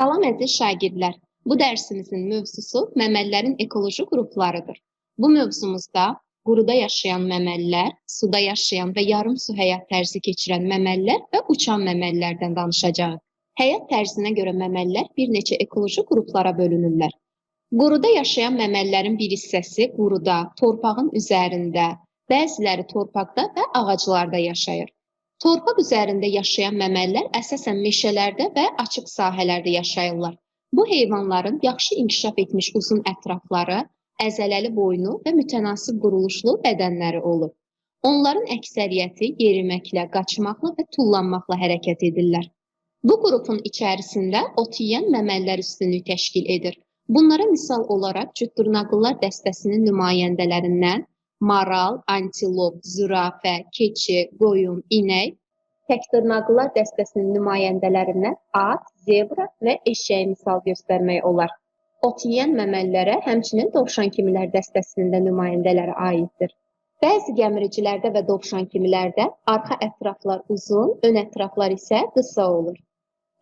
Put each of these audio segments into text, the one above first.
Salam əziz şagirdlər. Bu dərsimizin mövzusu məməllərin ekoloji qruplarıdır. Bu mövzumuzda quruda yaşayan məməllər, suda yaşayan və yarım su həyat tərzi keçirən məməllər və uçan məməllərdən danışacağıq. Həyat tərzinə görə məməllər bir neçə ekoloji qruplara bölünürlər. Quruda yaşayan məməllərin bir hissəsi quruda, torpağın üzərində, bəziləri torpaqda və ağaclarda yaşayır. Torpaq üzərində yaşayan məməllər əsasən meşələrdə və açıq sahələrdə yaşayırlar. Bu heyvanların yaxşı inkişaf etmiş uzun ətrafları, əzələli boynu və mütənasib quruluşlu bədənləri olur. Onların əksəriyyəti yeriməklə, qaçmaqla və tullanmaqla hərəkət edirlər. Bu qrupun içərisində ot yeyən məməllər üstünlük təşkil edir. Bunlara misal olaraq cütdırnaqlılar dəstəsinin nümayəndələrindən maral, antilop, zürafə, keçi, qoyun, inək, təkdırnaqlılar dəstəsinin nümayəndələrindən at, zebra və eşəyi misal göstərmək olar. Ot yeyən məməllərə həmçinin dovşankimilər dəstəsinin də nümayəndələri aiddir. Bəzi gəmiricilərdə və dovşankimilərdə arxa ətraflar uzun, ön ətraflar isə qısa olur.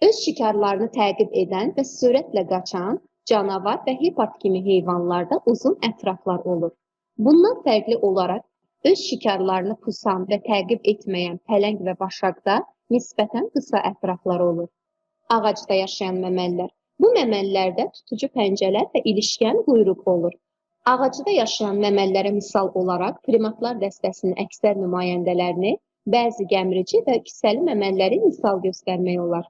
Öz şikarlarını təqib edən və sürətlə qaçan canavar və hepard kimi heyvanlarda uzun ətraflar olur. Bundan fərqli olaraq, öz şikarlarını pusan və təqib etməyən pələng və başaqda nisbətən qısa ətraflar olur. Ağacda yaşayan məməllər. Bu məməllərdə tutucu pəncələr və ilişkən quyruq olur. Ağacda yaşayan məməllərə misal olaraq primatlar dəstəsinin əksər nümayəndələrini, bəzi gəmirici və kisəli məməlləri misal göstərmək olar.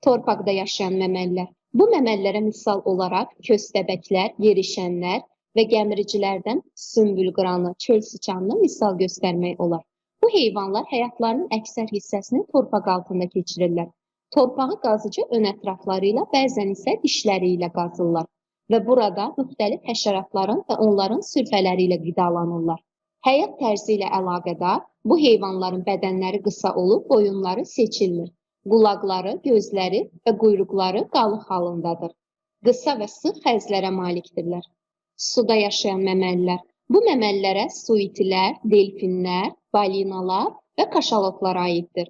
Torpaqda yaşayan məməllər. Bu məməllərə misal olaraq köstəbəklər, yerişənlər və gəmiricilərdən sümbülqıranı, çöl sıçanını misal göstərmək olar. Bu heyvanlar həyatlarının əksər hissəsini torpaq altında keçirirlər. Torpağı qazıcı ön ətrafları ilə, bəzən isə dişləri ilə qazırlar və burada müxtəlif həşəratların və onların sürfələri ilə qidalanırlar. Həyat tərzi ilə əlaqədar bu heyvanların bədənləri qısa olub, boyunları seçilmir. Qulaqları, gözləri və quyruqları qalıq halındadır. Qısa və sıx xəzlərə malikdirlər. Suda yaşayan məməllər. Bu məməllərə su itilər, delfinlər, balinalar və kaşalotlar aiddir.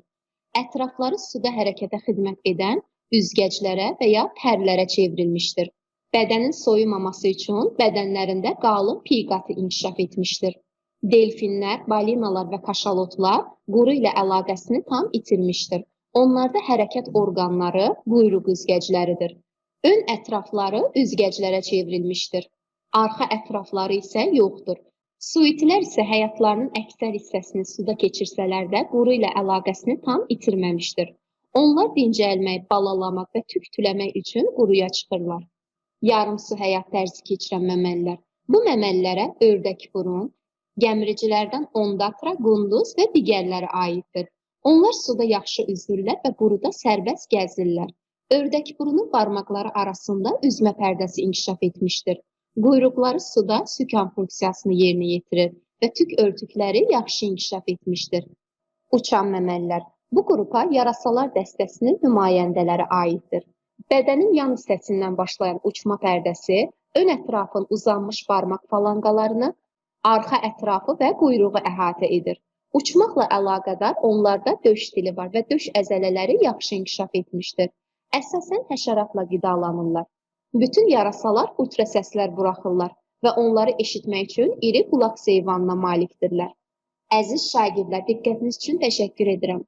Ətrafları suda hərəkətə xidmət edən üzgəclərə və ya pərlərə çevrilmişdir. Bədənin soyumaması üçün bədənlərində qalın piy qatı inkişaf etmişdir. Delfinlər, balinalar və kaşalotlar quru ilə əlaqəsini tam itirmişdir. Onlarda hərəkət orqanları quyruq üzgəcləridir. Ön ətrafları üzgəclərə çevrilmişdir. Arxa ətrafları isə yoxdur. Suitilər isə həyatlarının əksər hissəsini suda keçirsələr də quru ilə əlaqəsini tam itirməmişdir. Onlar dincəlmək, balalamaq və tük tüləmək üçün quruya çıxırlar. Yarımsu həyat tərzi keçirən məməllər. Bu məməllərə ördək burun, gəmiricilərdən ondatra, qunduz və digərləri aiddir. Onlar suda yaxşı üzürlər və quruda sərbəst gəzirlər. Ördək burunun barmaqları arasında üzmə pərdəsi inkişaf etmişdir. Quyruqları suda sükan funksiyasını yerinə yetirir və tük örtükləri yaxşı inkişaf etmişdir. Uçan məməllər. Bu qrupa yarasalar dəstəsinin nümayəndələri aiddir. Bədənin yan hissəsindən başlayan uçma pərdəsi, ön ətrafın uzanmış barmaq falanqalarını, arxa ətrafı və quyruğu əhatə edir. Uçmaqla əlaqədar onlarda döş dili var və döş əzələləri yaxşı inkişaf etmişdir. Əsasən həşəratla qidalanırlar. Bütün yarasalar ultrasəslər buraxırlar və onları eşitmək üçün iri qulaq heyvanına malikdirlər. Əziz şagirdlər, diqqətiniz üçün təşəkkür edirəm.